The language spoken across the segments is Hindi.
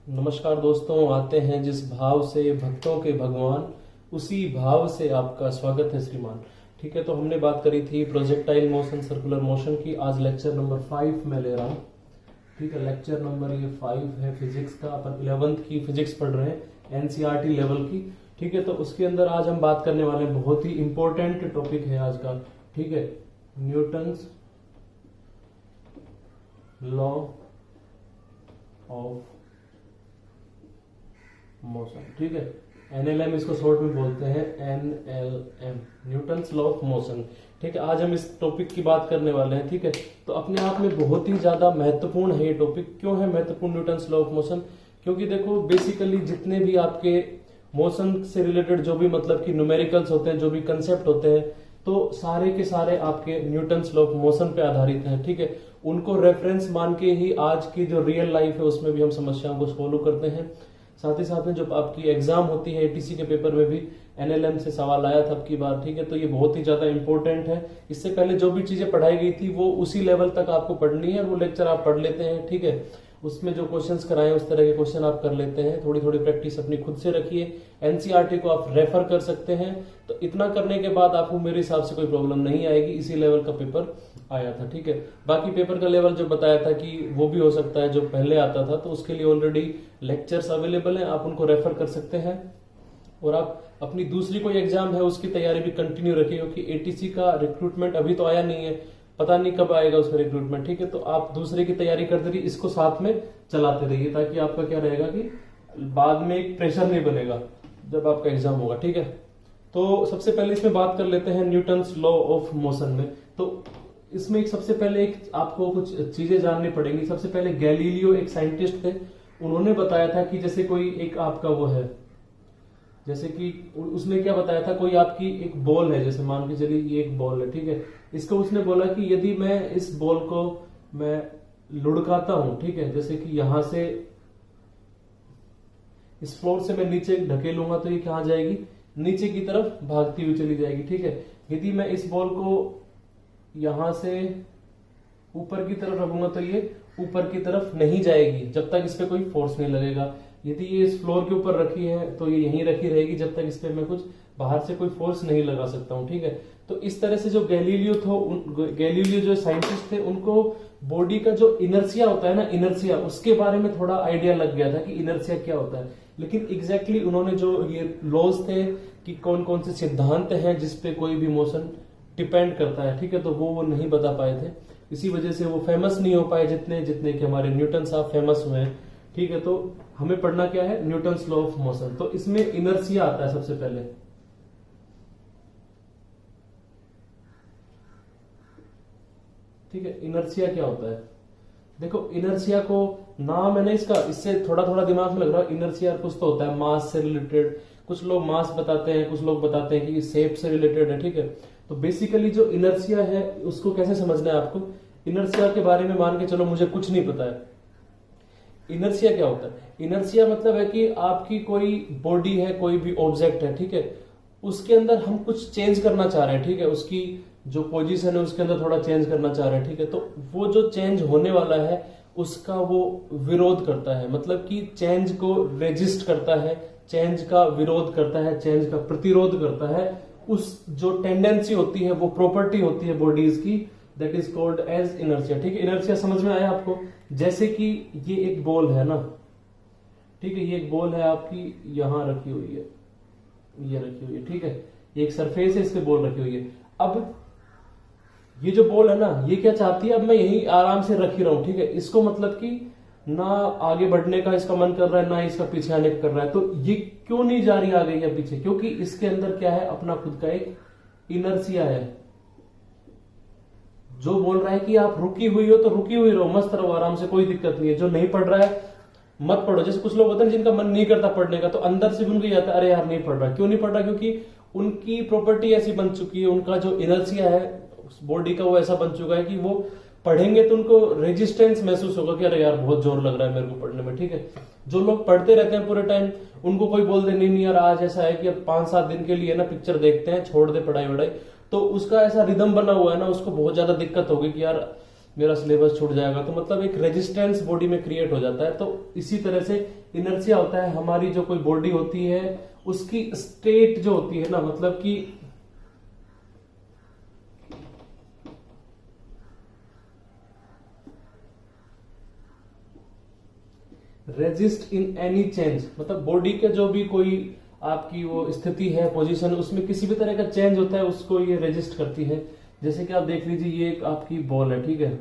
नमस्कार दोस्तों, आते हैं जिस भाव से भक्तों के भगवान, उसी भाव से आपका स्वागत है श्रीमान। ठीक है, तो हमने बात करी थी प्रोजेक्टाइल मोशन, सर्कुलर मोशन की। आज लेक्चर नंबर 5 में ले रहा हूँ। ठीक है, लेक्चर नंबर ये 5 है फिजिक्स का। अपन 11th की फिजिक्स पढ़ रहे हैं, एनसीईआरटी लेवल की। ठीक है, तो उसके अंदर आज हम बात करने वाले हैं, बहुत ही इंपॉर्टेंट टॉपिक है आज का। ठीक है, न्यूटन्स लॉ ऑफ मोशन। ठीक है, एनएलएम इसको शॉर्ट में बोलते हैं, NLM, Newton's law of motion. ठीक है, आज हम इस टॉपिक की बात करने वाले हैं। ठीक है, तो अपने आप में बहुत ही ज्यादा महत्वपूर्ण है ये टॉपिक। क्यों है महत्वपूर्ण न्यूटन्स लॉ ऑफ मोशन? क्योंकि देखो, बेसिकली जितने भी आपके मोशन से रिलेटेड जो भी मतलब कि न्यूमेरिकल्स होते हैं, जो भी कंसेप्ट होते हैं, तो सारे के सारे आपके न्यूटन्स लॉ ऑफ मोशन पे आधारित हैं। ठीक है, उनको रेफरेंस मान के ही आज की जो रियल लाइफ है उसमें भी हम समस्याओं को सोल्व करते हैं। साथ ही साथ में जो आपकी एग्जाम होती है एटीसी के पेपर में भी एनएलएम से सवाल आया था अब की बार। ठीक है, तो ये बहुत ही ज्यादा इंपॉर्टेंट है। इससे पहले जो भी चीजें पढ़ाई गई थी वो उसी लेवल तक आपको पढ़नी है, वो लेक्चर आप पढ़ लेते हैं। ठीक है, उसमें जो क्वेश्चंस कराए उस तरह के क्वेश्चन आप कर लेते हैं। थोड़ी थोड़ी प्रैक्टिस अपनी खुद से रखिए। एनसीईआरटी को आप रेफर कर सकते हैं। तो इतना करने के बाद आपको मेरे हिसाब से कोई प्रॉब्लम नहीं आएगी। इसी लेवल का पेपर आया था। ठीक है, बाकी पेपर का लेवल जो बताया था कि वो भी हो सकता है जो पहले आता था, तो उसके लिए ऑलरेडी लेक्चर्स अवेलेबल हैं, आप उनको रेफर कर सकते हैं। और आप अपनी दूसरी कोई एग्जाम है उसकी तैयारी भी कंटिन्यू रखिए, क्योंकि एटीसी का रिक्रूटमेंट अभी तो आया नहीं है, पता नहीं कब आएगा उसका रिक्रूटमेंट। ठीक है, तो आप दूसरे की तैयारी करते रहिए, इसको साथ में चलाते रहिए, ताकि आपका क्या रहेगा कि बाद में एक प्रेशर नहीं बनेगा जब आपका एग्जाम होगा। ठीक है, तो सबसे पहले इसमें बात कर लेते हैं न्यूटन्स लॉ ऑफ मोशन में। तो इसमें एक सबसे पहले एक आपको कुछ चीजें जाननी पड़ेंगी। सबसे पहले गैलीलियो एक साइंटिस्ट थे, उन्होंने बताया था कि जैसे कोई एक आपका वो है, जैसे कि उसने क्या बताया था, कोई आपकी एक बॉल है, जैसे मान के चलिए ये एक बॉल है। ठीक है, इसको उसने बोला कि यदि मैं इस बॉल को मैं लुढ़काता हूं, ठीक है, जैसे कि यहां से इस फ्लोर से मैं नीचे ढकेलूंगा तो ये कहां जाएगी, नीचे की तरफ भागती हुई चली जाएगी। ठीक है, यदि मैं इस बॉल को यहां से ऊपर की तरफ रखूंगा तो ये ऊपर की तरफ नहीं जाएगी जब तक इस पे कोई फोर्स नहीं लगेगा। यदि ये इस फ्लोर के ऊपर रखी है तो ये यहीं रखी रहेगी जब तक इस पे मैं कुछ बाहर से कोई फोर्स नहीं लगा सकता हूं। ठीक है, तो इस तरह से जो गैलीलियो जो साइंटिस्ट थे, उनको बॉडी का जो इनर्सिया होता है ना, इनर्सिया, उसके बारे में थोड़ा आइडिया लग गया था कि इनर्सिया क्या होता है। लेकिन एग्जैक्टली उन्होंने जो ये लॉज थे कि कौन कौन से सिद्धांत हैं जिसपे कोई भी मोशन डिपेंड करता है, ठीक है, तो वो नहीं बता पाए थे। इसी वजह से वो फेमस नहीं हो पाए जितने जितने कि हमारे न्यूटन साहब फेमस हुए हैं। ठीक है, तो हमें पढ़ना क्या है, न्यूटन्स लॉ ऑफ मोशन। तो इसमें इनर्सिया आता है सबसे पहले। ठीक है, इनर्सिया क्या होता है? देखो, इनर्सिया को नाम है ना इसका, इससे थोड़ा थोड़ा दिमाग में लग रहा है इनर्सिया कुछ तो होता है मास से रिलेटेड। कुछ लोग मास बताते हैं, कुछ लोग बताते हैं कि शेप से रिलेटेड है। ठीक है, तो बेसिकली जो इनर्सिया है उसको कैसे समझना है आपको। इनर्सिया के बारे में मान के चलो मुझे कुछ नहीं पता है, इनर्सिया क्या होता है? इनर्सिया मतलब है कि आपकी कोई बॉडी है, कोई भी ऑब्जेक्ट है, ठीक है, उसके अंदर हम कुछ चेंज करना चाह रहे हैं। ठीक है, उसकी जो पोजीशन है उसके अंदर थोड़ा चेंज करना चाह रहे हैं। ठीक है, तो वो जो चेंज होने वाला है उसका वो विरोध करता है, मतलब कि चेंज को रेजिस्ट करता है, चेंज का विरोध करता है, चेंज का प्रतिरोध करता है। उस जो टेंडेंसी होती है, वो प्रॉपर्टी होती है बॉडीज की, that is called as inertia. ठीक है, इनर्सिया समझ में आया आपको? जैसे कि ये एक बॉल है ना, ठीक है, ये एक बॉल है आपकी, यहां रखी हुई है, ये रखी हुई है। ठीक है, ये एक सरफेस है, इस पे बॉल रखी हुई है। अब ये जो बॉल है ना, ये क्या चाहती है, अब मैं यही आराम से रख ही रहा हूं। ठीक है, इसको मतलब कि ना आगे बढ़ने का इसका मन कर रहा है, ना इसका पीछे आने का कर रहा है। तो ये क्यों नहीं जा रही आगे या पीछे? क्योंकि इसके अंदर क्या है, अपना खुद का एक इनर्सिया है जो बोल रहा है कि आप रुकी हुई हो तो रुकी हुई रहो, मस्त रहो, आराम से, कोई दिक्कत नहीं है। जो नहीं पढ़ रहा है मत पढ़ो। जैसे कुछ लोग होते हैं जिनका मन नहीं करता पढ़ने का, तो अंदर से भी उनको आता है अरे यार नहीं पढ़ रहा। क्यों नहीं पढ़ रहा? क्योंकि उनकी प्रॉपर्टी ऐसी बन चुकी है, उनका जो इनर्सिया है बॉडी का वो ऐसा बन चुका है कि वो पढ़ेंगे तो उनको रेजिस्टेंस महसूस होगा कि अरे यार बहुत जोर लग रहा है मेरे को पढ़ने में। ठीक है, जो लोग पढ़ते रहते हैं पूरे टाइम, उनको कोई बोल दे नहीं नहीं यार आज ऐसा है कि अब 5-7 दिन के लिए ना पिक्चर देखते हैं, छोड़ दे पढ़ाई वढ़ाई, तो उसका ऐसा रिदम बना हुआ है ना, उसको बहुत ज्यादा दिक्कत होगी कि यार मेरा सिलेबस छूट जाएगा, तो मतलब एक रेजिस्टेंस बॉडी में क्रिएट हो जाता है। तो इसी तरह से इनर्शिया होता है, हमारी जो कोई बॉडी होती है उसकी स्टेट जो होती है ना, मतलब कि रेजिस्ट इन एनी चेंज, मतलब बॉडी के जो भी कोई आपकी वो स्थिति है, पोजीशन, उसमें किसी भी तरह का चेंज होता है उसको ये रेजिस्ट करती है। जैसे कि आप देख लीजिए, ये एक आपकी बॉल है, ठीक है,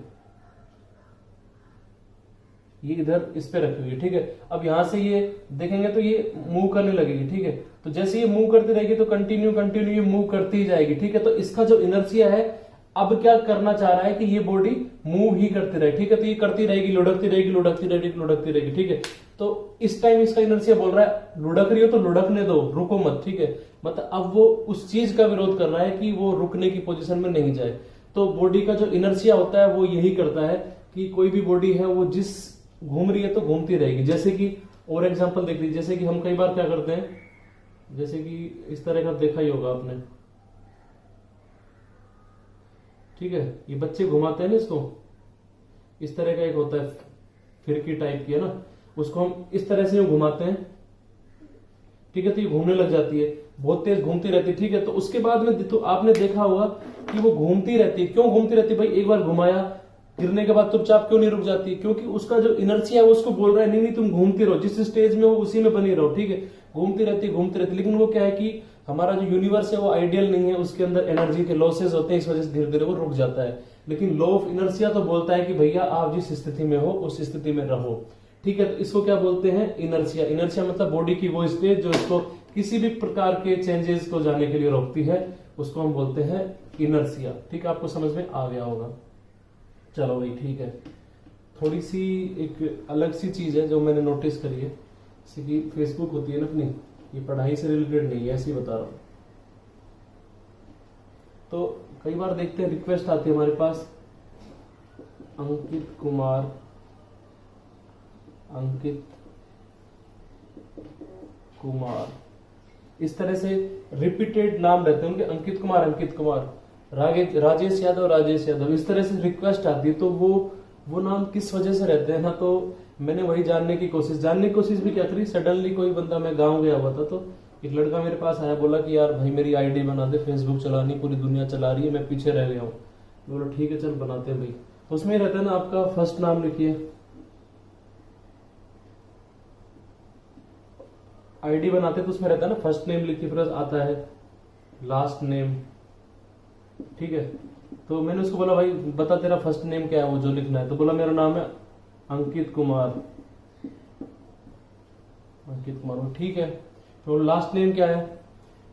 ये इधर इस पे रखी हुई है, ठीक है। अब यहां से ये देखेंगे तो ये मूव करने लगेगी, ठीक है। तो जैसे ये मूव करती रहेगी तो कंटिन्यू कंटिन्यू ये मूव करती ही जाएगी, ठीक है। तो इसका जो इनर्शिया है अब क्या करना चाह रहा है कि ये बॉडी मूव ही करती रहे, ठीक है। तो ये करती रहेगी, लुढ़कती रहेगी, लुढ़कती रहेगी, लुढ़कती रहेगी, ठीक है। तो इस टाइम इसका इनर्शिया बोल रहा है लुढ़क रही हो तो लुढ़कने दो, रुको मत, ठीक है। मतलब अब वो उस चीज का विरोध कर रहा है कि वो रुकने की पोजीशन में नहीं जाए। तो बॉडी का जो इनर्शिया होता है वो यही करता है कि कोई भी बॉडी है वो जिस घूम रही है तो घूमती रहेगी। जैसे कि और एग्जांपल देख लीजिए, जैसे कि हम कई बार क्या करते हैं, जैसे कि इस तरह का देखा ही होगा आपने, ठीक है। ये बच्चे घुमाते हैं ना इसको, इस तरह का एक होता है फिरकी टाइप की है ना, उसको हम इस तरह से घुमाते हैं, ठीक है। तो ये घूमने लग जाती है, बहुत तेज घूमती रहती है, ठीक है। तो उसके बाद में तो आपने देखा होगा कि वो घूमती रहती है। क्यों घूमती रहती है भाई? एक बार घुमाया, गिरने के बाद चुपचाप क्यों नहीं रुक जाती? क्योंकि उसका जो इनर्शिया है वो उसको बोल रहा है नहीं नहीं तुम घूमती रहो, जिस स्टेज में हो उसी में बनी रहो, ठीक है। घूमती रहती है, घूमती रहती है। लेकिन वो क्या है कि हमारा जो यूनिवर्स है वो आइडियल नहीं है, उसके अंदर एनर्जी के लॉसेस होते हैं, इस वजह से धीरे धीरे वो रुक जाता है। लेकिन लॉ ऑफ इनर्शिया तो बोलता है कि भैया आप जिस स्थिति में हो उस स्थिति में रहो, ठीक है। तो इसको क्या बोलते हैं? इनर्शिया। इनर्शिया मतलब बॉडी की वो स्टेज जो इसको किसी भी प्रकार के चेंजेस को जाने के लिए रोकती है, उसको हम बोलते हैं इनर्शिया, ठीक है। आपको समझ में आ गया होगा। चलो भाई ठीक है। थोड़ी सी एक अलग सी चीज है जो मैंने नोटिस करी है, जैसे कि फेसबुक होती है ना अपनी, ये पढ़ाई से रिलेटेड नहीं है, ऐसे ही बता रहा हूं। तो कई बार देखते हैं रिक्वेस्ट आती है हमारे पास, अंकित कुमार, इस तरह से रिपीटेड नाम रहते हैं उनके, अंकित कुमार, राजेश यादव, इस तरह से रिक्वेस्ट आती है। तो वो नाम किस वजह से रहते हैं ना, तो मैंने वही जानने की कोशिश भी क्या करी। सडनली कोई बंदा, मैं गांव गया हुआ था तो एक लड़का मेरे पास आया, बोला कि यार भाई मेरी आईडी बना दे, फेसबुक चलानी पूरी दुनिया चला रही है, मैं पीछे रह गया हूँ। बोला ठीक है चल बनाते हैं भाई। तो उसमें रहता है ना, आपका फर्स्ट नाम लिखिए, आईडी बनाते तो उसमें रहता है ना फर्स्ट नेम लिखिए, फिर आता है लास्ट नेम, ठीक है। तो मैंने उसको बोला भाई बता तेरा फर्स्ट नेम क्या है वो जो लिखना है। तो बोला मेरा नाम है अंकित कुमार, ठीक है। तो लास्ट नेम क्या है?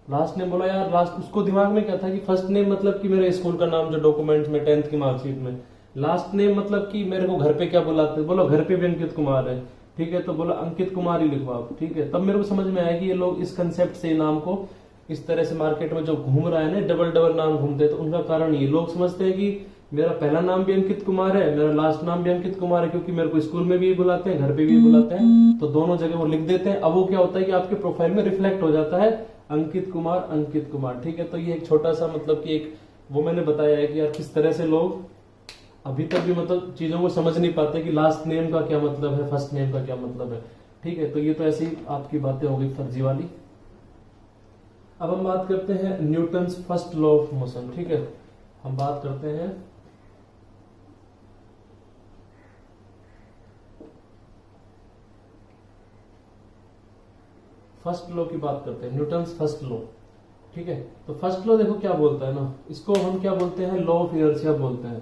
लास्ट नेम बोला यार लास्ट, उसको दिमाग में क्या था कि फर्स्ट नेम मतलब कि मेरे स्कूल का नाम जो डॉक्यूमेंट्स में 10th की मार्कशीट में, लास्ट नेम मतलब कि मेरे को घर पे क्या बुलाते, बोला घर पे भी अंकित कुमार है, ठीक है। तो बोला अंकित कुमार ही लिखवा आप, ठीक है। तब मेरे को समझ में आया कि ये लोग इस कंसेप्ट से नाम को इस तरह से मार्केट में जो घूम रहा है ना, डबल नाम घूमते हैं, तो उनका कारण ये लोग समझते हैं कि मेरा पहला नाम भी अंकित कुमार है, मेरा लास्ट नाम भी अंकित कुमार है, क्योंकि मेरे को स्कूल में भी बुलाते हैं, घर पे भी बुलाते हैं, तो दोनों जगह वो लिख देते हैं। अब वो क्या होता है कि आपके प्रोफाइल में रिफ्लेक्ट हो जाता है अंकित कुमार, ठीक है। तो ये एक छोटा सा मतलब कि एक वो मैंने बताया है कि यार किस तरह से लोग अभी तक भी मतलब चीजों को समझ नहीं पाते कि लास्ट नेम का क्या मतलब है, फर्स्ट नेम का क्या मतलब है, ठीक है। तो ये तो ऐसी आपकी बातें हो गई फर्जी वाली। अब हम बात करते हैं Newton's first law of motion, ठीक है। हम बात करते हैं फर्स्ट लॉ की बात करते हैं, न्यूटन्स फर्स्ट लॉ, ठीक है। तो फर्स्ट लॉ देखो क्या बोलता है ना, इसको हम क्या बोलते हैं? लॉ ऑफ इनर्शिया बोलते हैं।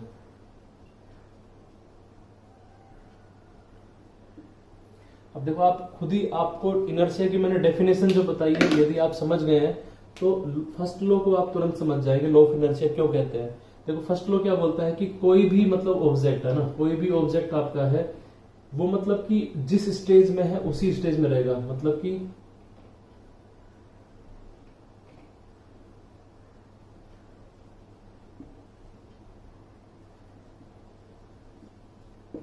अब देखो आप खुद ही, आपको इनर्शिया की मैंने डेफिनेशन जो बताई है, यदि आप समझ गए हैं तो फर्स्ट लॉ को आप तुरंत समझ जाएंगे लॉ ऑफ इनर्शिया क्यों कहते हैं। देखो फर्स्ट लॉ क्या बोलता है कि कोई भी मतलब ऑब्जेक्ट है ना, कोई भी ऑब्जेक्ट आपका है वो मतलब कि जिस स्टेज में है उसी स्टेज में रहेगा, मतलब कि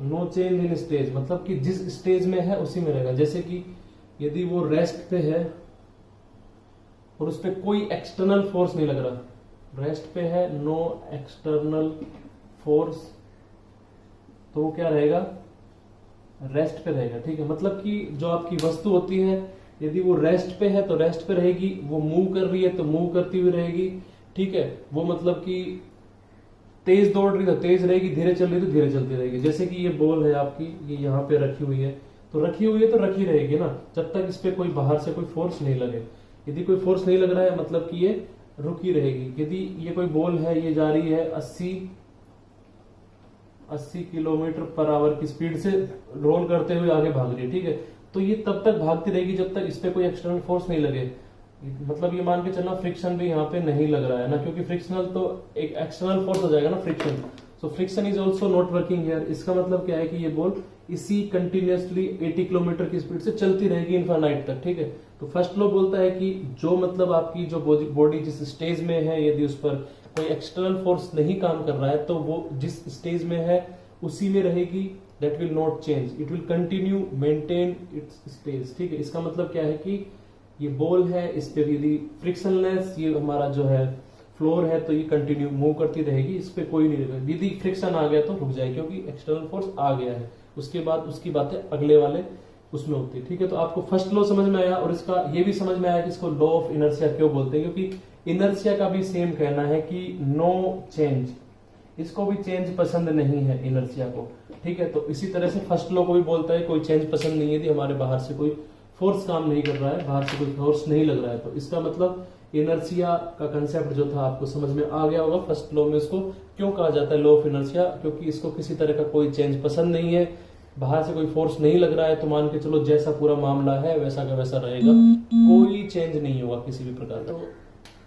नो चेंज इन स्टेज, मतलब कि जिस स्टेज में है उसी में रहेगा। जैसे कि यदि वो रेस्ट पे है और उस पर कोई एक्सटर्नल फोर्स नहीं लग रहा, रेस्ट पे है, नो एक्सटर्नल फोर्स तो वो क्या रहेगा, रेस्ट पे रहेगा। ठीक है, मतलब कि जो आपकी वस्तु होती है यदि वो रेस्ट पे है तो रेस्ट पे रहेगी, वो मूव कर रही है तो मूव करती हुई रहेगी। ठीक है, वो मतलब कि तेज दौड़ रही तो तेज रहेगी, धीरे चल रही तो धीरे चलती रहेगी। जैसे कि ये बॉल है आपकी, ये यहाँ पे रखी हुई है, तो रखी हुई है तो रखी रहेगी ना, जब तक इस पे कोई बाहर से कोई फोर्स नहीं लगे। यदि कोई फोर्स नहीं लग रहा है मतलब कि ये रुकी रहेगी। यदि ये कोई बॉल है, ये जा रही है 80 किलोमीटर पर आवर की स्पीड से रोल करते हुए आगे भाग रही है। ठीक है, तो ये तब तक भागती रहेगी जब तक इस पे कोई एक्सटर्नल फोर्स नहीं लगे। मतलब ये मान के चलना फ्रिक्शन भी यहाँ पे नहीं लग रहा है ना, क्योंकि फ्रिक्शनल तो एक एक्सटर्नल फोर्स हो जाएगा ना, friction. So friction is also not working here. इसका मतलब क्या है कि ये बॉल इसी कंटिन्यूअसली 80 किलोमीटर की स्पीड से चलती रहेगी इनफाइनाइट तक। ठीक है, तो फर्स्ट लॉ बोलता है कि जो मतलब आपकी जो बॉडी जिस स्टेज में है, यदि उस पर कोई एक्सटर्नल फोर्स नहीं काम कर रहा है तो वो जिस स्टेज में है उसी में रहेगी। That will not change, it will continue maintain its stage. ठीक है, इसका मतलब क्या है कि ये बॉल है, इस पे यदि फ्रिक्शनलेस ये हमारा जो है फ्लोर है तो ये कंटिन्यू मूव करती रहेगी, इस पे कोई नहीं रहेगा। यदि फ्रिक्शन आ गया तो रुक जाए, क्योंकि एक्सटर्नल फोर्स आ गया है। उसके बाद उसकी बातें अगले वाले उसमें होती है। ठीक है, तो आपको फर्स्ट लॉ समझ में आया, और इसका ये भी समझ में आया कि इसको लॉ ऑफ इनर्शिया क्यों बोलते हैं, क्योंकि इनर्शिया का भी सेम कहना है कि नो चेंज, इसको भी चेंज पसंद नहीं है इनर्शिया को। ठीक है, तो इसी तरह से फर्स्ट लॉ को भी बोलता है कोई चेंज पसंद नहीं है यदि हमारे बाहर से कोई फोर्स काम नहीं कर रहा है, बाहर से कोई फोर्स नहीं लग रहा है। तो इसका मतलब इनर्शिया का कंसेप्ट जो था आपको समझ में आ गया होगा। फर्स्ट लॉ में इसको क्यों कहा जाता है लॉ ऑफ इनर्शिया, क्योंकि इसको किसी तरह का कोई चेंज पसंद नहीं है, बाहर से कोई फोर्स नहीं लग रहा है, तो मान के चलो जैसा पूरा मामला है वैसा का वैसा रहेगा, कोई चेंज नहीं होगा किसी भी प्रकार का। तो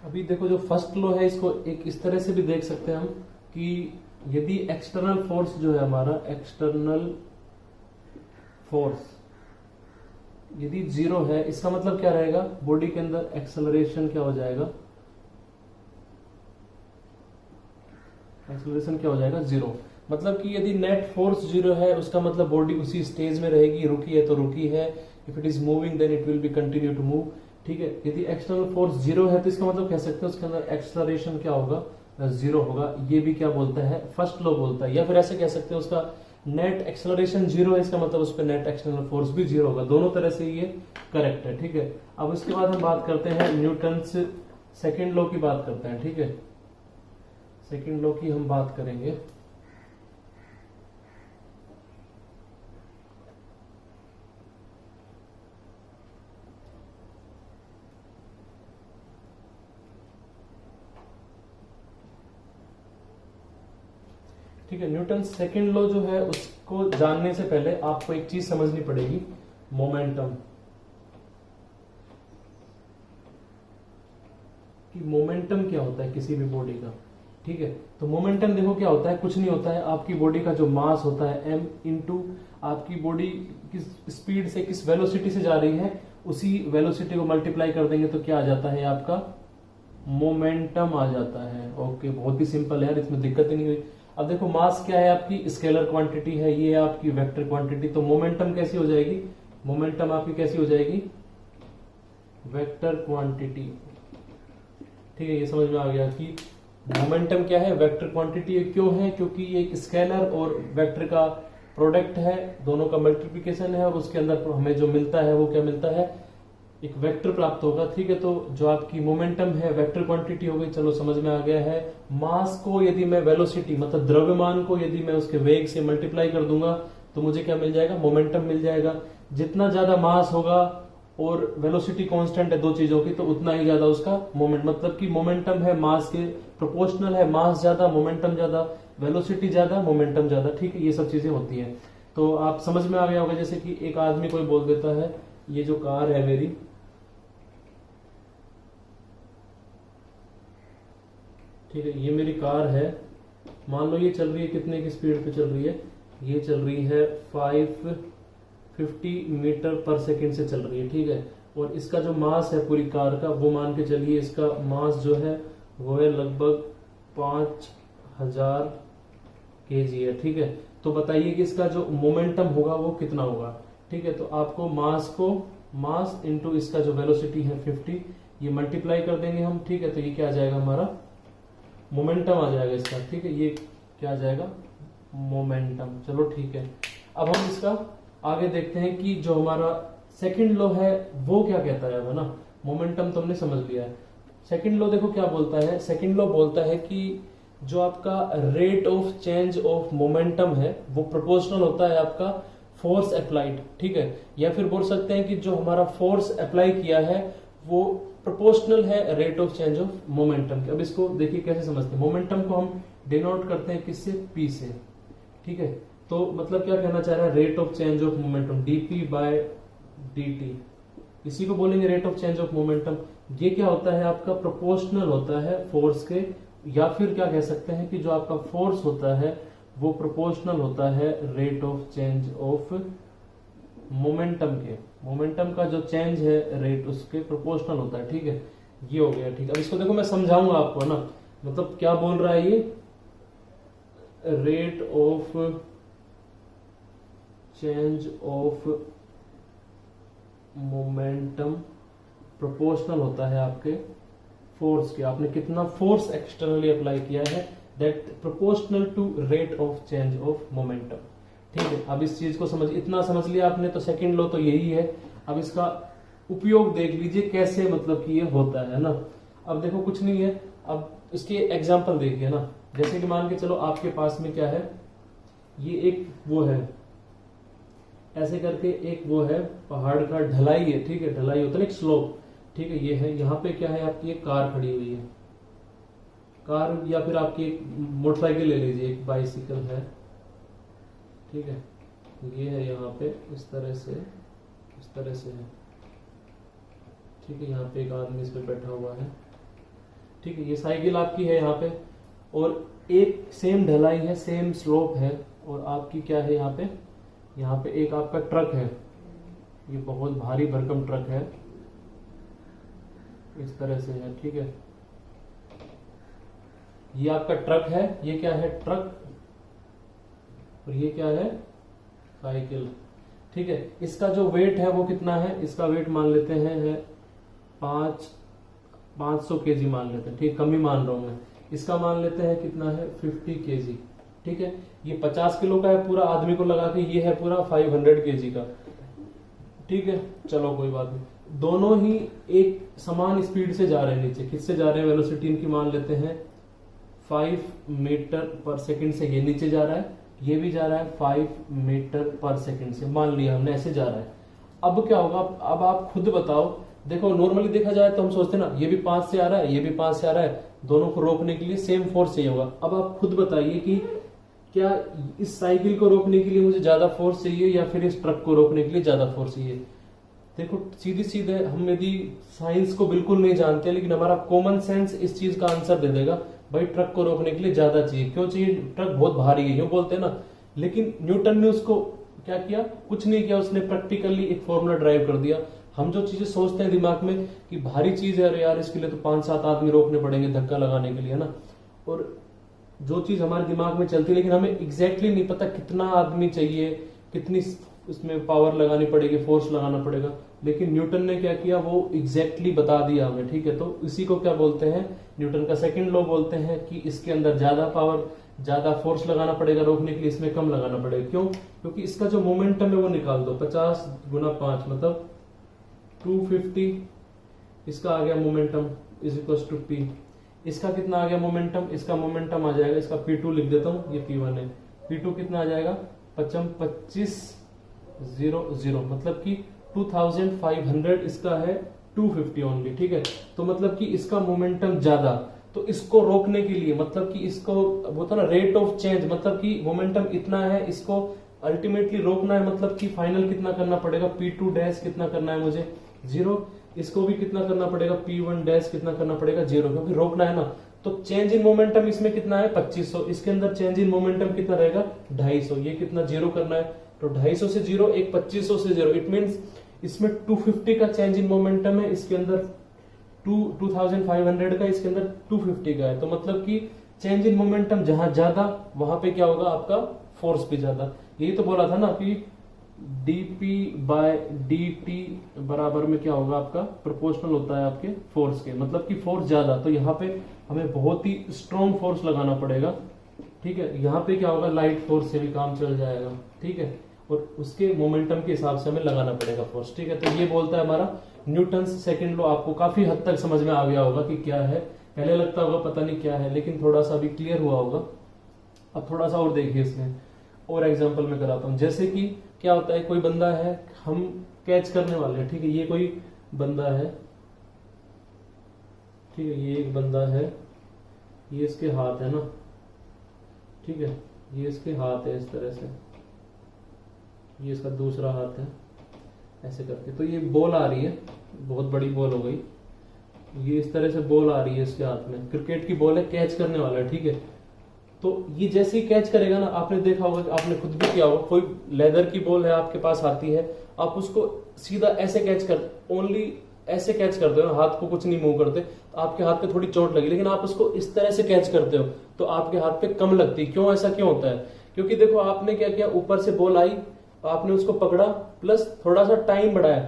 अभी देखो जो फर्स्ट लॉ है इसको एक इस तरह से भी देख सकते हैं हम कि यदि एक्सटर्नल फोर्स जो है हमारा, एक्सटर्नल फोर्स यदि जीरो है, इसका मतलब क्या रहेगा, बॉडी के अंदर एक्सेलरेशन क्या हो जाएगा, एक्सेलरेशन क्या हो जाएगा, जीरो। मतलब कि यदि नेट फोर्स जीरो है उसका मतलब बॉडी उसी स्टेज में रहेगी, रुकी है तो रुकी है, if it is moving then it will be continue to move. ठीक है, यदि एक्सटर्नल फोर्स जीरो है तो इसका मतलब कह सकते हैं उसके अंदर एक्सेलरेशन क्या होगा, जीरो होगा। ये भी क्या बोलता है, फर्स्ट लॉ बोलता है। या फिर ऐसे कह सकते हैं उसका नेट एक्सेलरेशन जीरो है, इसका मतलब उस पर नेट एक्सटर्नल फोर्स भी जीरो होगा। दोनों तरह से ये करेक्ट है। ठीक है, अब उसके बाद हम बात करते हैं न्यूटन्स सेकेंड लॉ की बात करते हैं। ठीक है, सेकेंड लॉ की हम बात करेंगे। ठीक है, न्यूटन सेकेंड लॉ जो है उसको जानने से पहले आपको एक चीज समझनी पड़ेगी, मोमेंटम। कि मोमेंटम क्या होता है किसी भी बॉडी का। ठीक है, तो मोमेंटम देखो क्या होता है, कुछ नहीं होता है, आपकी बॉडी का जो मास होता है m इंटू आपकी बॉडी किस स्पीड से किस वेलोसिटी से जा रही है, उसी वेलोसिटी को मल्टीप्लाई कर देंगे तो क्या आ जाता है आपका मोमेंटम आ जाता है। ओके, बहुत ही सिंपल है यार, इसमें दिक्कत ही नहीं हुई। अब देखो मास क्या है आपकी, स्केलर क्वांटिटी है, ये आपकी वेक्टर क्वांटिटी, तो मोमेंटम कैसी हो जाएगी, मोमेंटम आपकी कैसी हो जाएगी, वेक्टर क्वांटिटी। ठीक है, ये समझ में आ गया कि मोमेंटम क्या है, वेक्टर क्वांटिटी। क्यों है, क्योंकि ये एक स्केलर और वेक्टर का प्रोडक्ट है, दोनों का मल्टीप्लिकेशन है, और उसके अंदर हमें जो मिलता है वो क्या मिलता है, एक वेक्टर प्राप्त होगा। ठीक है, तो जो आपकी मोमेंटम है वेक्टर क्वांटिटी हो गई, चलो समझ में आ गया है। मास को यदि मैं वेलोसिटी मतलब द्रव्यमान को यदि मैं उसके वेग से मल्टीप्लाई कर दूंगा तो मुझे क्या मिल जाएगा, मोमेंटम मिल जाएगा। जितना ज्यादा मास होगा और वेलोसिटी कांस्टेंट है दो चीजों की, तो उतना ही ज्यादा उसका मोमेंट, मतलब कि मोमेंटम है मास के प्रोपोर्शनल है, मास ज्यादा मोमेंटम ज्यादा, वेलोसिटी ज्यादा मोमेंटम ज्यादा। ठीक है, ये सब चीजें होती हैं। तो आप समझ में आ गया होगा, जैसे कि एक आदमी कोई बोल देता है ये जो कार है मेरी, ठीक है, ये मेरी कार है, मान लो ये चल रही है कितने की स्पीड पे चल रही है, ये चल रही है 550 मीटर पर सेकंड से चल रही है। ठीक है, और इसका जो मास है पूरी कार का, वो मान के चलिए इसका मास जो है वो है लगभग 5000 kg है। ठीक है, तो बताइए कि इसका जो मोमेंटम होगा वो कितना होगा। ठीक है, तो आपको मास इंटू इसका जो वेलोसिटी है 50, ये मल्टीप्लाई कर देंगे हम। ठीक है, तो ये क्या आ जाएगा हमारा मोमेंटम आ जाएगा इसका। ठीक है, ये क्या आ जाएगा मोमेंटम। चलो ठीक है, अब हम इसका आगे देखते हैं कि जो हमारा सेकंड लॉ है वो क्या कहता है ना। मोमेंटम तो हमने समझ लिया है। सेकंड लॉ देखो क्या बोलता है। सेकंड लॉ बोलता है कि जो आपका rate of change of momentum है वो प्रोपोर्शनल होता है आपका फोर्स अप्लाइड, ठीक है। या फिर बोल सकते हैं कि जो हमारा फोर्स अप्लाई किया है वो प्रोपोर्शनल है rate of change of momentum के। अब इसको देखिए कैसे समझते हैं। मोमेंटम को हम डिनोट करते हैं किससे, पी से, ठीक है। तो मतलब क्या कहना चाह रहा है, rate of change of momentum DP by dt, इसी को बोलेंगे rate of change of momentum. ये क्या होता है आपका, प्रोपोर्शनल होता है फोर्स के, या फिर क्या कह सकते हैं कि जो आपका फोर्स होता है वो प्रोपोर्शनल होता है rate of change of momentum के। मोमेंटम का जो चेंज है रेट उसके प्रोपोर्शनल होता है, ठीक है। ये हो गया, ठीक है। अब इसको देखो मैं समझाऊंगा आपको ना, मतलब क्या बोल रहा है ये, rate of change of momentum proportional होता है आपके फोर्स के। आपने कितना फोर्स एक्सटर्नली अप्लाई किया है, that proportional to rate of change of momentum, ठीक है। अब इस चीज को समझ, इतना समझ लिया आपने, तो सेकंड लॉ तो यही है। अब इसका उपयोग देख लीजिए कैसे, मतलब कि ये होता है ना। अब देखो कुछ नहीं है, अब इसके एग्जांपल देखिए ना। जैसे कि मान के चलो आपके पास में क्या है, ये एक वो है ऐसे करके, एक वो है पहाड़ का ढलाई है, ठीक है। ढलाई होता है एक स्लोप, ठीक है। ये है, यहाँ पे क्या है आपकी एक कार खड़ी हुई है, कार या फिर आपकी एक मोटरसाइकिल ले लीजिए, एक बाइसिकल है, ठीक है। ये है यहाँ पे इस तरह से है, ठीक है। यहाँ पे एक आदमी इस पे बैठा हुआ है, ठीक है। ये साइकिल आपकी है यहाँ पे, और एक सेम ढलाई है, सेम स्लोप है, और आपकी क्या है यहाँ पे एक आपका ट्रक है। ये बहुत भारी भरकम ट्रक है, इस तरह से है, ठीक है। ये आपका ट्रक है, ये क्या है, ट्रक, और ये क्या है, साइकिल, ठीक है। इसका जो वेट है वो कितना है, इसका वेट मान लेते हैं है 500 केजी मान लेते हैं, ठीक, कम ही मान रहा हूं मैं। इसका मान लेते हैं कितना है, 50 केजी, ठीक है। ये 50 किलो का है पूरा आदमी को लगा के, ये है पूरा 500 केजी का, ठीक है। चलो कोई बात नहीं, दोनों ही एक समान स्पीड से जा रहे हैं नीचे। किससे जा रहे हैं, वेलोसिटी इनकी मान लेते हैं 5 मीटर पर सेकंड से ये नीचे जा रहा है, ये भी जा रहा है 5 मीटर पर सेकंड से, मान लिया हमने ऐसे जा रहा है। अब क्या होगा, अब आप खुद बताओ। देखो नॉर्मली देखा जाए तो हम सोचते हैं ना, ये भी 5 से आ रहा है, ये भी 5 से आ रहा है, दोनों को रोकने के लिए सेम फोर्स चाहिए होगा। अब आप खुद बताइए कि क्या इस साइकिल को रोकने के लिए मुझे ज्यादा फोर्स चाहिए या फिर इस ट्रक को रोकने के लिए ज्यादा फोर्स चाहिए। देखो सीधी सीधे हम यदि साइंस को बिल्कुल नहीं जानते, लेकिन हमारा कॉमन सेंस इस चीज का आंसर दे देगा, भाई ट्रक को रोकने के लिए ज्यादा चाहिए। क्यों चाहिए, ट्रक बहुत भारी है, यूं बोलते हैं ना। लेकिन न्यूटन ने उसको क्या किया, कुछ नहीं किया, उसने प्रैक्टिकली एक फॉर्मूला ड्राइव कर दिया। हम जो चीजें सोचते हैं दिमाग में कि भारी चीज है, अरे यार इसके लिए तो 5-7 आदमी रोकने पड़ेंगे धक्का लगाने के लिए ना, और जो चीज हमारे दिमाग में चलती है, लेकिन हमें एग्जैक्टली नहीं पता कितना आदमी चाहिए, कितनी उसमें पावर लगानी पड़ेगी, फोर्स लगाना पड़ेगा। लेकिन न्यूटन ने क्या किया, वो एग्जैक्टली बता दिया हमें, ठीक है। तो इसी को क्या बोलते हैं, न्यूटन का सेकंड लॉ बोलते हैं कि इसके अंदर ज्यादा पावर, ज्यादा फोर्स लगाना पड़ेगा रोकने के लिए, इसमें कम लगाना पड़ेगा। क्यों, क्योंकि इसका जो मोमेंटम है वो निकाल दो, 50 गुना 5 मतलब 250, इसका आ गया momentum is equal to P. इसका कितना आ गया मोमेंटम, इसका मोमेंटम आ जाएगा, इसका P2 लिख देता हूं, ये P1 है। P2 कितना आ जाएगा, 2500, मतलब कि 2500, इसका है 250 ओनली, ठीक है। तो मतलब कि इसका मोमेंटम ज्यादा, तो इसको रोकने के लिए, मतलब कि इसको होता ना रेट ऑफ चेंज, मतलब कि मोमेंटम इतना है, इसको अल्टीमेटली रोकना है, मतलब कि फाइनल कितना करना पड़ेगा, P2 डैश कितना करना है मुझे, 0। इसको भी कितना करना पड़ेगा, P1 डैश कितना करना पड़ेगा, 0, क्योंकि रोकना है ना। तो चेंज इन मोमेंटम इसमें कितना है, 2500, इसके अंदर चेंज इन मोमेंटम कितना रहेगा, 250, ये कितना 0 करना है, तो 250 से 0, एक 2500 से 0, इट मीन्स इसमें 250 का चेंज इन मोमेंटम है, इसके अंदर 2500 का, इसके अंदर 250 का है। तो मतलब कि चेंज इन मोमेंटम जहां ज्यादा, वहां पे क्या होगा, आपका फोर्स भी ज्यादा। यही तो बोला था ना कि dp बाय dt बराबर में क्या होगा, आपका प्रोपोर्शनल होता है आपके फोर्स के, मतलब कि फोर्स ज्यादा। तो यहाँ पे हमें बहुत ही स्ट्रॉन्ग फोर्स लगाना पड़ेगा, ठीक है, यहाँ पे क्या होगा, लाइट फोर्स से भी काम चल जाएगा, ठीक है, और उसके मोमेंटम के हिसाब से हमें लगाना पड़ेगा फोर्स, ठीक है। तो ये बोलता है हमारा न्यूटन्स सेकंड लॉ। आपको काफी हद तक समझ में आ गया होगा कि क्या है, पहले लगता होगा पता नहीं क्या है, लेकिन थोड़ा सा अभी क्लियर हुआ होगा। अब थोड़ा सा और देखिए इसमें, और एग्जांपल में कराता हूँ। जैसे कि क्या होता है, कोई बंदा है, हम कैच करने वाले हैं, ठीक है, ये कोई बंदा है, ठीक है, ये एक बंदा है, ये इसके हाथ है ना, ठीक है, ये इसके हाथ है इस तरह से, ये इसका दूसरा हाथ है, ऐसे करके। तो ये बॉल आ रही है, बहुत बड़ी बॉल हो गई, ये इस तरह से बॉल आ रही है इसके हाथ में, क्रिकेट की बॉल है, कैच करने वाला है, ठीक है। तो ये जैसे ही कैच करेगा ना, आपने देखा होगा, आपने खुद भी किया होगा, कोई लेदर की बॉल है आपके पास आती है, आप उसको सीधा ऐसे कैच कर, ओनली ऐसे कैच करते हो, हाथ को कुछ नहीं मूव करते, तो आपके हाथ पे थोड़ी चोट लगी। लेकिन आप उसको इस तरह से कैच करते हो तो आपके हाथ पे कम लगती है। क्यों, ऐसा क्यों होता है? क्योंकि देखो आपने क्या किया, ऊपर से बॉल आई, आपने उसको पकड़ा, प्लस थोड़ा सा टाइम बढ़ाया,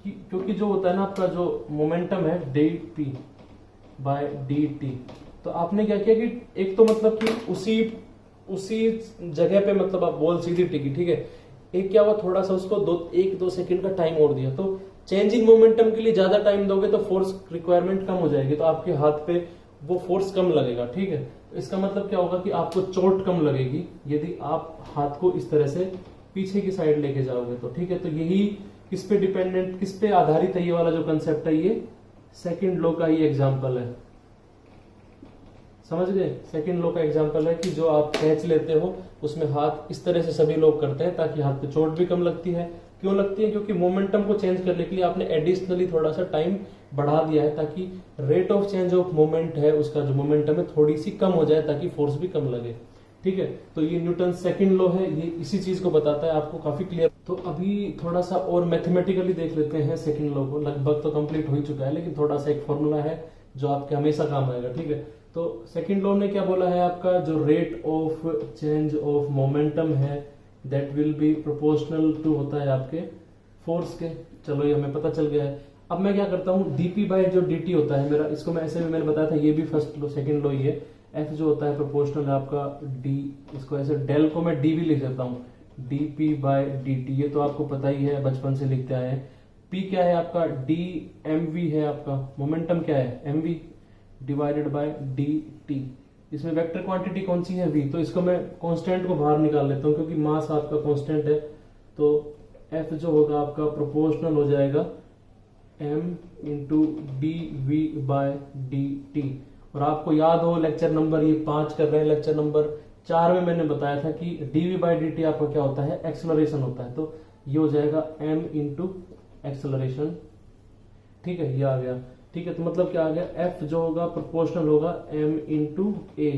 क्योंकि जो होता है ना आपका जो मोमेंटम है dp बाय dt, तो आपने क्या किया कि एक तो मतलब कि उसी जगह पे मतलब आप बॉल सीधी टिकी, ठीक है, एक क्या हुआ, थोड़ा सा उसको 1-2 सेकंड का टाइम और दिया। तो चेंजिंग मोमेंटम के लिए ज्यादा टाइम दोगे तो फोर्स रिक्वायरमेंट कम हो जाएगी, तो आपके हाथ पे वो फोर्स कम लगेगा, ठीक है। तो इसका मतलब क्या होगा कि आपको चोट कम लगेगी यदि आप हाथ को इस तरह से पीछे की साइड लेके जाओगे तो, ठीक है। तो यही किस पे डिपेंडेंट, किस पे आधारित है, ये वाला जो कंसेप्ट है, ये सेकंड लॉ का ही एग्जांपल है, समझ गए। सेकंड लॉ का एग्जांपल है कि जो आप कैच लेते हो उसमें हाथ इस तरह से सभी लोग करते हैं ताकि हाथ पे चोट भी कम लगती है। क्यों लगती है? क्योंकि मोमेंटम को चेंज करने के लिए आपने एडिशनली थोड़ा सा टाइम बढ़ा दिया है, ताकि rate of change of moment है, उसका जो मोमेंटम है थोड़ी सी कम हो जाए, ताकि फोर्स भी कम लगे, ठीक है। तो ये न्यूटन सेकंड लॉ है, ये इसी चीज को बताता है, आपको काफी क्लियर। तो अभी थोड़ा सा और मैथमेटिकली देख लेते हैं सेकंड लॉ को, लगभग तो कंप्लीट हो ही चुका है, लेकिन थोड़ा सा एक फॉर्मूला है जो आपके हमेशा काम आएगा, ठीक है। तो सेकंड लॉ ने क्या बोला है, आपका जो rate of change of momentum है that will be proportional to होता है आपके फोर्स के। चलो ये हमें पता चल गया है। अब मैं क्या करता हूँ, dp बाय जो dt होता है मेरा, इसको मैं ऐसे भी मैंने बताया था, ये भी फर्स्ट लॉ सेकंड लॉ ही है। f जो होता है प्रोपोर्शनल है आपका d, इसको ऐसे डेल को मैं d भी लिख देता हूँ, dp बाय dt, ये तो आपको पता ही है, बचपन से लिखते आए हैं। p क्या है आपका, dmv है आपका, मोमेंटम क्या है mv डिवाइडेड बाय dt। इसमें वेक्टर क्वांटिटी कौन सी है, v, तो इसको मैं कांस्टेंट को बाहर निकाल लेता हूँ क्योंकि मास आपका कांस्टेंट है। तो f जो होगा आपका प्रोपोर्शनल हो जाएगा m into d v by D t. और आपको याद हो लेक्चर नंबर ये 5 कर रहे हैं, लेक्चर नंबर 4 में मैंने बताया था कि d v by D t आपका क्या होता है, एक्सेलरेशन होता है। तो ये हो जाएगा m इंटू एक्सेलरेशन, ठीक है, ये आ गया, ठीक है। तो मतलब क्या आ गया, f जो होगा प्रोपोर्शनल होगा m इंटू ए,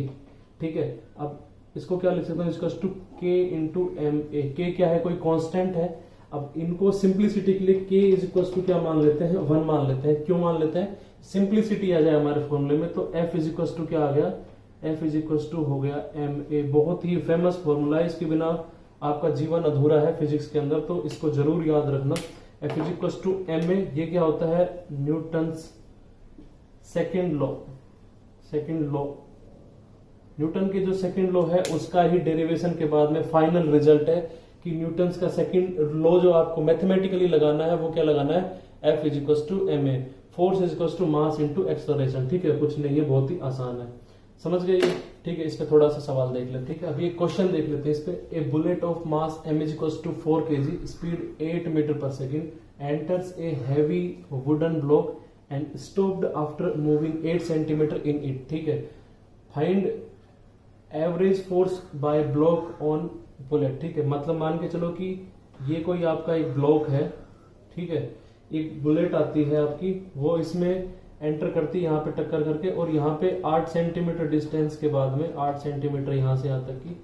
ठीक है। अब इसको क्या लिख सकते हैं, इसका two k into m a. के क्या है, कोई कांस्टेंट है। अब इनको सिंप्लिसिटी के लिए k इज इक्वल टू क्या मान लेते हैं, 1 मान लेते हैं। क्यों मान लेते हैं, सिंप्लिसिटी आ जाए हमारे फॉर्मूले में। तो f इज इक्वल टू क्या आ गया, f इज इक्वल टू हो गया एम ए। बहुत ही फेमस फॉर्मूला है, इसके बिना आपका जीवन अधूरा है फिजिक्स के अंदर, तो इसको जरूर याद रखना। f is equal to m a, ये क्या होता है, Newton's second law. Second law, Newton के जो सेकेंड लॉ है उसका ही डेरिवेशन के बाद में फाइनल रिजल्ट है कि न्यूटन्स का सेकेंड लॉ जो आपको मैथमेटिकली लगाना है वो क्या लगाना है, F is equal to m a, force is equal to mass into acceleration, ठीक है। कुछ नहीं है, बहुत ही आसान है, समझ गए, ठीक है। इस पे थोड़ा सा सवाल देख लेते, ठीक है। अभी एक क्वेश्चन देख लेते हैं इस पे। A bullet of mass m is equal to 4 kg, speed 8 metre per second, enters a heavy wooden block and stopped after moving 8 centimetre in it, ठीक है। Find average force by block on bullet, ठीक है। मतलब मान के चलो कि ये कोई आपका एक ब्लॉक है, ठीक है, एक बुलेट आती है आपकी, वो इसमें एंटर करती है यहाँ पे टक्कर करके, और यहाँ पे 8 सेंटीमीटर डिस्टेंस के बाद में 8 सेंटीमीटर यहाँ से यहाँ तक की,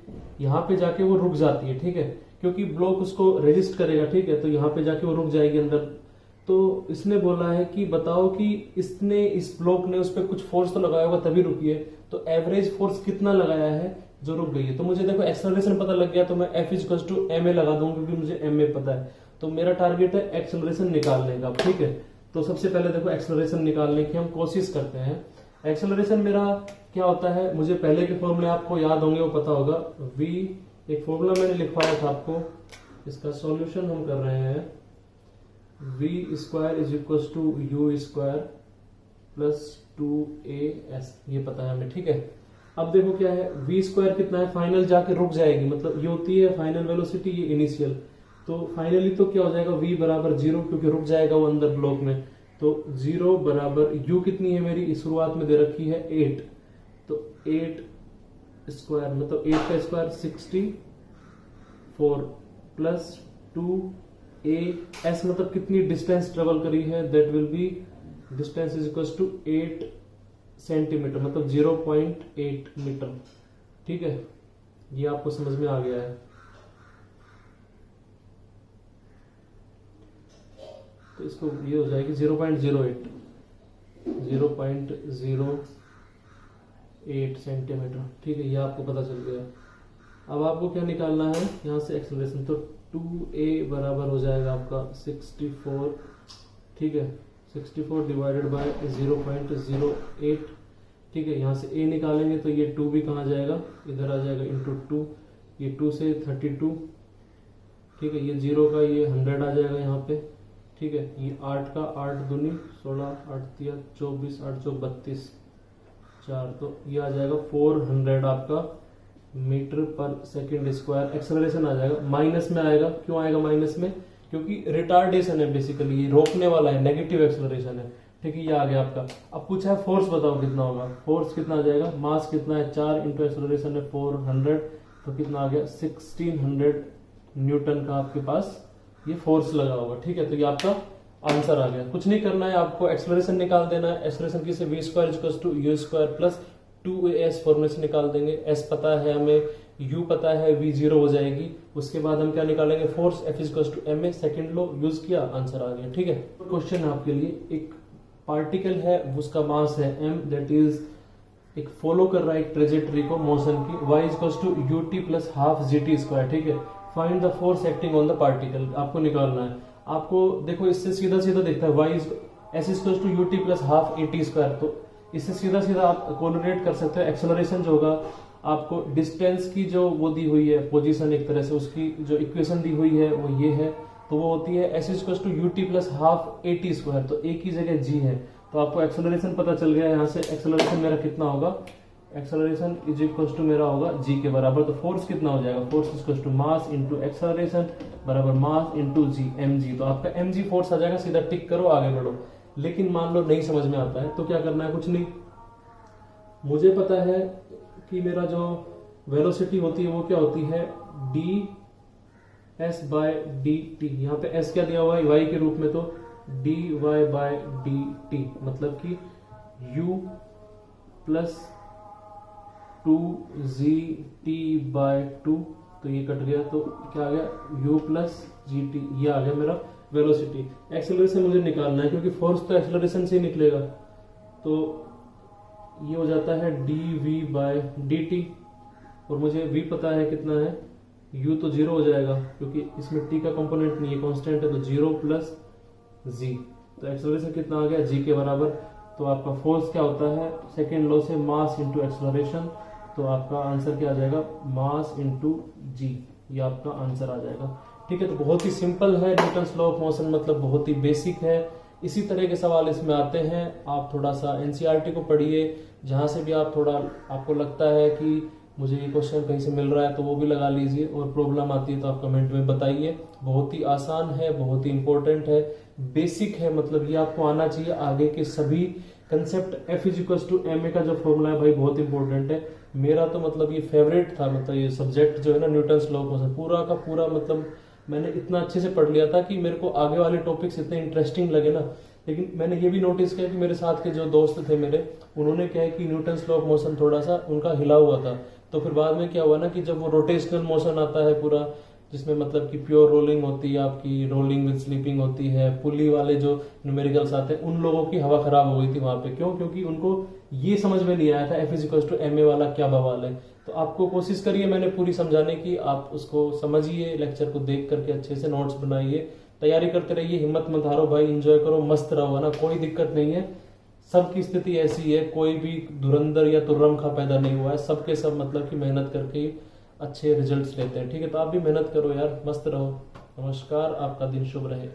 यहाँ पे जाके वो रुक जाती है, ठीक है, क्योंकि ब्लॉक उसको रेजिस्ट करेगा, ठीक है। तो यहाँ पे जाके वो रुक जाएगी अंदर। तो इसने बोला है कि बताओ कि इसने, इस ब्लॉक ने उस पर कुछ फोर्स तो लगाया होगा तभी रुकी है, तो एवरेज फोर्स कितना लगाया है जो रुक गई है। तो मुझे देखो एक्सेलरेशन पता लग गया, तो मैं F is equal to m a लगा दूंगा क्योंकि मुझे एम ए पता है। तो मेरा टारगेट है एक्सेलरेशन निकालने का, ठीक है। तो सबसे पहले देखो एक्सेलरेशन निकालने की हम कोशिश करते हैं। एक्सेलरेशन मेरा क्या होता है, मुझे पहले के फॉर्मूले आपको याद होंगे, वो पता होगा। v, एक फॉर्मूला मैंने लिखवाया था आपको, इसका सॉल्यूशन हम कर रहे हैं। v square is equal to u square plus 2as, ये पता है हमें, ठीक है। अब देखो क्या है, v स्क्वायर कितना है, फाइनल जाके रुक जाएगी, मतलब ये होती है फाइनल वेलोसिटी, ये इनिशियल। तो फाइनली तो क्या हो जाएगा, v बराबर 0, क्योंकि रुक जाएगा वो अंदर ब्लॉक में। तो 0 बराबर u कितनी है मेरी, इस शुरुआत में दे रखी है 8, तो 8 स्क्वायर मतलब 8 का स्क्वायर 64 प्लस 2as, मतलब कितनी डिस्टेंस ट्रेवल करी है, that will be distance is equal to 8 centimetre, मतलब 0.8 मीटर, ठीक है। ये आपको समझ में आ गया है। तो इसको ये हो जाएगी 0.08 सेंटीमीटर, ठीक है। ये आपको पता चल गया। अब आपको क्या निकालना है यहाँ से एक्सेलरेशन, तो 2a बराबर हो जाएगा आपका 64, ठीक है। 64 डिवाइडेड बाय 0.08, ठीक है। यहाँ से a निकालेंगे तो ये 2 भी कहाँ जाएगा, इधर आ जाएगा, इंटू 2, ये 2 से 32, ठीक है। ये 0 का ये 100 आ जाएगा यहाँ पे, ठीक है। ये 8 का 8 दूनी 16, 8 तिया 24, 8 चौक 32, 4, तो ये आ जाएगा 400 आपका metre per second square. Acceleration आ जाएगा, माइनस में आएगा, क्यों आएगा माइनस में, क्योंकि रिटार्डेशन है बेसिकली, ये रोकने वाला है, नेगेटिव एक्सेलरेशन है, ठीक है। ये आ गया आपका। अब पूछा है फोर्स बताओ कितना होगा, फोर्स कितना आ जाएगा, मास कितना है 4 इंटू एक्सेलरेशन है 400, तो कितना आ गया 1600 न्यूटन का आपके पास ये फोर्स लगा होगा, ठीक है। तो ये आपका आंसर आ गया। कुछ नहीं करना है आपको, एक्सेलरेशन निकाल देना है। एक्सेलरेशन की से v square equal to u square plus 2as फॉर्मूले से निकाल देंगे। s पता है हमें, u पता है, v 0 हो जाएगी। उसके बाद हम क्या निकालेंगे, force F equal to ma, second law use किया, आंसर आ गया, ठीक है। क्वेश्चन है आपके लिए, एक पार्टिकल है, उसका मास है m, दैट इज एक फॉलो कर रहा है एक ट्रेजेक्टरी को मोशन की, y equal to ut plus half gt square, ठीक है। Find the force acting on the particle, आपको निकालना है। आपको देखो इससे सीधा सीधा दिखता है y s equal to ut plus half at square, तो इससे सीधा सीधा आप कोरिलेट कर सकते हो। एक्सेलरेशन जो होगा, आपको डिस्टेंस की जो वो दी हुई है पोजीशन, एक तरह से उसकी जो इक्वेशन दी हुई है वो ये है, तो वो होती है s equal to ut plus half at square, तो a की जगह g है। तो आपको एक्सेलरेशन पता चल गया। यहाँ से एक्सेलरेशन मेरा कितना होगा, एक्सेलरेशन इज इक्वल टू मेरा होगा g के बराबर। तो फोर्स कितना हो जाएगा, force equal to mass into acceleration बराबर मास इंटू g, mg। तो आपका mg फोर्स आ जाएगा, सीधा टिक करो, आगे बढ़ो। लेकिन मान लो नहीं समझ में आता है तो क्या करना है, कुछ नहीं, मुझे पता है कि मेरा जो वेलोसिटी होती है वो क्या होती है, D S by D T. यहाँ पे s क्या दिया हुआ है, y के रूप में, तो dy बाय डी टी, मतलब कि u प्लस 2gt बाय 2, तो ये कट गया, तो क्या आ गया u प्लस जी टी, ये आ गया मेरा वेलोसिटी। एक्सेलरेशन मुझे निकालना है, क्योंकि फोर्स तो एक्सेलरेशन से ही निकलेगा, तो ये हो जाता है dv बाय dt, और मुझे v पता है कितना है, u तो 0 हो जाएगा क्योंकि इसमें t का कंपोनेंट नहीं है, कांस्टेंट है, तो 0 प्लस g, तो एक्सेलरेशन कितना आ गया g के बराबर। तो आपका फोर्स क्या होता है, सेकेंड लॉ से मास इंटू एक्सेलरेशन, तो आपका आंसर क्या आ जाएगा, मास इंटू जी, ये आपका आंसर आ जाएगा, ठीक है। तो बहुत ही सिंपल है न्यूटन्स लॉ ऑफ मोशन, मतलब बहुत ही बेसिक है। इसी तरह के सवाल इसमें आते हैं। आप थोड़ा सा एनसीईआरटी को पढ़िए, जहां से भी आप थोड़ा आपको लगता है कि मुझे ये क्वेश्चन कहीं से मिल रहा है तो वो भी लगा लीजिए, और प्रॉब्लम आती है तो आप कमेंट में बताइए। बहुत ही आसान है, बहुत ही इंपॉर्टेंट है, बेसिक है, मतलब ये आपको आना चाहिए। आगे के सभी concept F is equal to ma का जो फॉर्मूला है भाई बहुत इंपॉर्टेंट है। मेरा तो मतलब ये फेवरेट था, मतलब ये सब्जेक्ट जो है ना न्यूटन्स लॉ ऑफ मोशन, पूरा का पूरा मतलब मैंने इतना अच्छे से पढ़ लिया था कि मेरे को आगे वाले टॉपिक्स इतने इंटरेस्टिंग लगे ना। लेकिन मैंने ये भी नोटिस किया कि मेरे साथ के जो दोस्त थे मेरे, उन्होंने क्या है कि न्यूटन्स लॉ ऑफ मोशन थोड़ा सा उनका हिला हुआ था। तो फिर बाद में क्या हुआ ना कि जब वो रोटेशनल मोशन आता है पूरा, जिसमें मतलब कि प्योर रोलिंग होती है, आपकी रोलिंग विद स्लीपिंग होती है, पुली वाले जो न्यूमेरिकल्स आते हैं, उन लोगों की हवा खराब हो गई थी वहां पे। क्यों? क्योंकि उनको ये समझ में नहीं आया था F is equal to ma वाला क्या बवाल है। तो आपको कोशिश करिए मैंने पूरी समझाने की, आप उसको समझिए, लेक्चर को देख करके अच्छे से नोट्स बनाइए, तैयारी करते रहिए, हिम्मत मत हारो भाई, एंजॉय करो, मस्त रहो, है ना, कोई दिक्कत नहीं है, सबकी स्थिति ऐसी है, कोई भी धुरंधर या तुर्रम खा पैदा नहीं हुआ है, सबके सब मतलब कि मेहनत करके ही अच्छे रिजल्ट्स लेते हैं। ठीक है, तो आप भी मेहनत करो यार, मस्त रहो। नमस्कार, आपका दिन शुभ रहे।